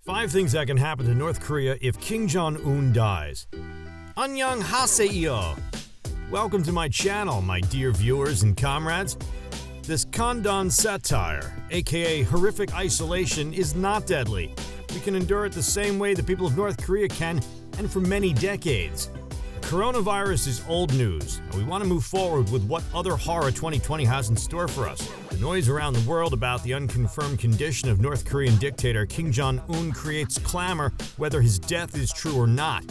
5 things that can happen to North Korea if Kim Jong-un dies. Annyeonghaseyo! Welcome to my channel, my dear viewers and comrades. This condon satire, aka horrific isolation, is not deadly. We can endure it the same way the people of North Korea can, and for many decades. Coronavirus is old news, and we want to move forward with what other horror 2020 has in store for us. The noise around the world about the unconfirmed condition of North Korean dictator Kim Jong-un creates clamor whether his death is true or not.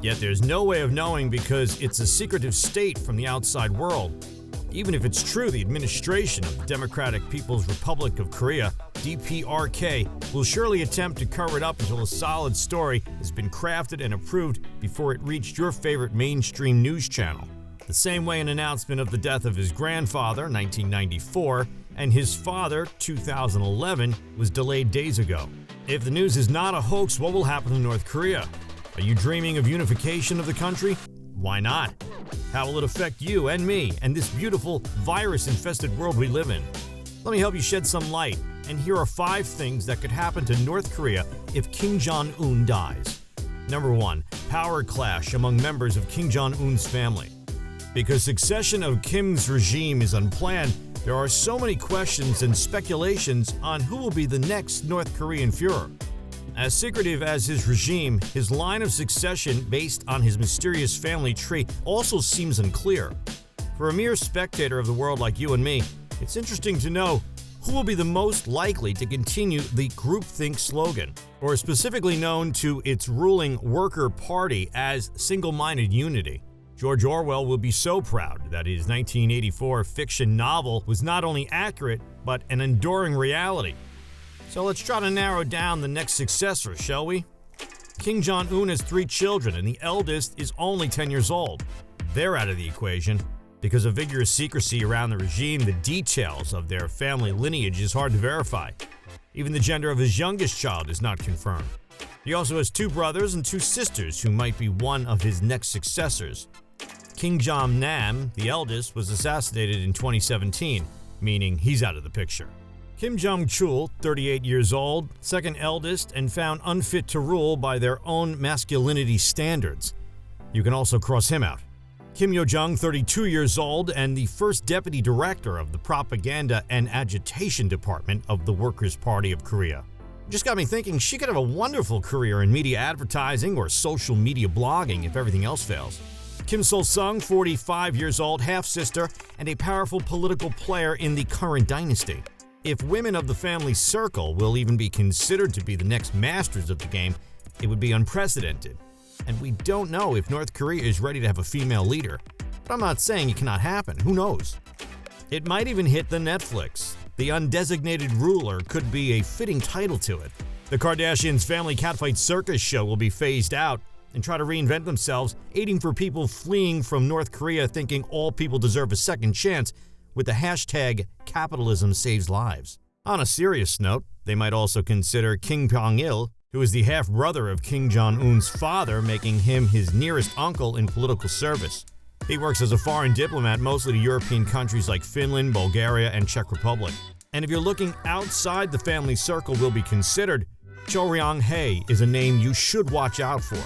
Yet there's no way of knowing because it's a secretive state from the outside world. Even if it's true, the administration of the Democratic People's Republic of Korea, DPRK, will surely attempt to cover it up until a solid story has been crafted and approved before it reached your favorite mainstream news channel. The same way an announcement of the death of his grandfather, 1994, and his father, 2011, was delayed days ago. If the news is not a hoax, what will happen to North Korea? Are you dreaming of unification of the country? Why not? How will it affect you and me and this beautiful virus-infested world we live in? Let me help you shed some light, and here are 5 things that could happen to North Korea if Kim Jong-un dies. Number 1. Power clash among members of Kim Jong-un's family. Because succession of Kim's regime is unplanned, there are so many questions and speculations on who will be the next North Korean Führer. As secretive as his regime, his line of succession based on his mysterious family tree also seems unclear. For a mere spectator of the world like you and me, it's interesting to know who will be the most likely to continue the groupthink slogan, or specifically known to its ruling worker party as single-minded unity. George Orwell will be so proud that his 1984 fiction novel was not only accurate, but an enduring reality. So let's try to narrow down the next successor, shall we? Kim Jong-un has 3 children, and the eldest is only 10 years old. They're out of the equation. Because of vigorous secrecy around the regime, the details of their family lineage is hard to verify. Even the gender of his youngest child is not confirmed. He also has 2 brothers and 2 sisters who might be one of his next successors. Kim Jong-nam, the eldest, was assassinated in 2017, meaning he's out of the picture. Kim Jong-chul, 38 years old, second eldest, and found unfit to rule by their own masculinity standards. You can also cross him out. Kim Yo-jong, 32 years old, and the first deputy director of the Propaganda and Agitation Department of the Workers' Party of Korea. Just got me thinking she could have a wonderful career in media advertising or social media blogging if everything else fails. Kim Sol-sung, 45 years old, half-sister, and a powerful political player in the current dynasty. If women of the family circle will even be considered to be the next masters of the game, it would be unprecedented. And we don't know if North Korea is ready to have a female leader. But I'm not saying it cannot happen, who knows? It might even hit the Netflix. The Undesignated Ruler could be a fitting title to it. The Kardashians' family catfight circus show will be phased out and try to reinvent themselves, aiding for people fleeing from North Korea thinking all people deserve a second chance, with the hashtag capitalism saves lives. On a serious note, they might also consider Kim Pong-il, who is the half-brother of Kim Jong-un's father, making him his nearest uncle in political service. He works as a foreign diplomat mostly to European countries like Finland, Bulgaria, and Czech Republic. And if you're looking outside the family circle will be considered, Cho Ryong-hae is a name you should watch out for.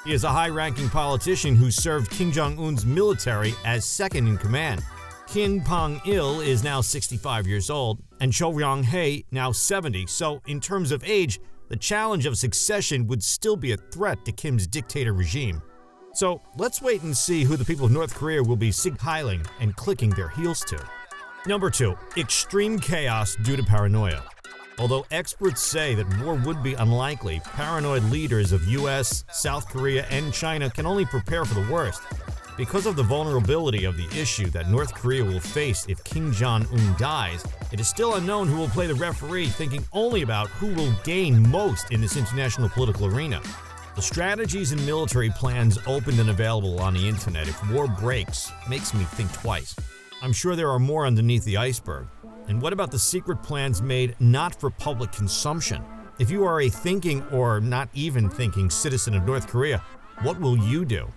He is a high-ranking politician who served Kim Jong-un's military as second in command. Kim Pong-il is now 65 years old, and Cho Ryong-hae now 70, so in terms of age, the challenge of succession would still be a threat to Kim's dictator regime. So let's wait and see who the people of North Korea will be signaling and clicking their heels to. Number 2. Extreme chaos due to paranoia. Although experts say that war would be unlikely, paranoid leaders of US, South Korea, and China can only prepare for the worst. Because of the vulnerability of the issue that North Korea will face if Kim Jong-un dies, it is still unknown who will play the referee, thinking only about who will gain most in this international political arena. The strategies and military plans opened and available on the internet if war breaks makes me think twice. I'm sure there are more underneath the iceberg. And what about the secret plans made not for public consumption? If you are a thinking or not even thinking citizen of North Korea, what will you do?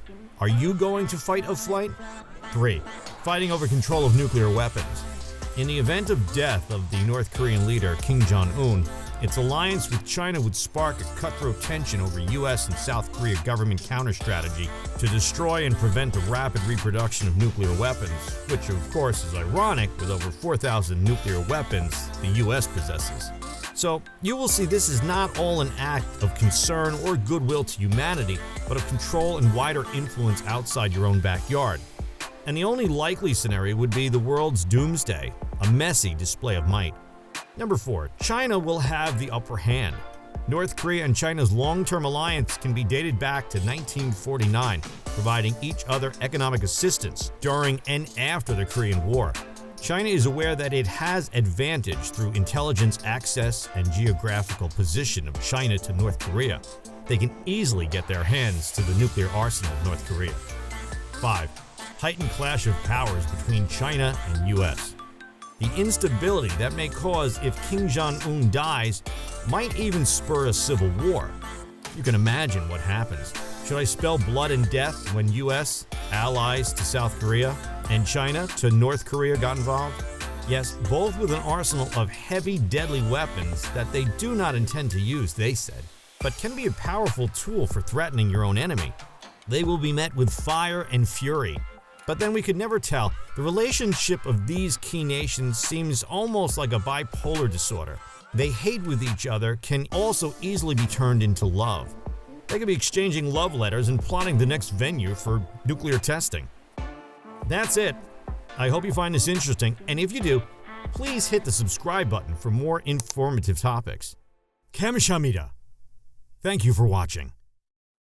Are you going to fight or flight? 3. Fighting over control of nuclear weapons. In the event of death of the North Korean leader Kim Jong-un, its alliance with China would spark a cutthroat tension over US and South Korea government counter-strategy to destroy and prevent the rapid reproduction of nuclear weapons, which of course is ironic with over 4,000 nuclear weapons the US possesses. So you will see this is not all an act of concern or goodwill to humanity, but of control and wider influence outside your own backyard. And the only likely scenario would be the world's doomsday, a messy display of might. Number 4. China will have the upper hand. North Korea and China's long-term alliance can be dated back to 1949, providing each other economic assistance during and after the Korean War. China is aware that it has advantage through intelligence access and geographical position of China to North Korea. They can easily get their hands to the nuclear arsenal of North Korea. 5. Heightened clash of powers between China and US. The instability that may cause if King Jon-Un dies might even spur a civil war. You can imagine what happens. Should I spell blood and death when US allies to South Korea and China to North Korea got involved? Yes, both with an arsenal of heavy, deadly weapons that they do not intend to use, they said, but can be a powerful tool for threatening your own enemy. They will be met with fire and fury. But then we could never tell. The relationship of these key nations seems almost like a bipolar disorder. They hate with each other can also easily be turned into love. They could be exchanging love letters and plotting the next venue for nuclear testing. That's it. I hope you find this interesting, and if you do, please hit the subscribe button for more informative topics. Kamsahamnida. Thank you for watching.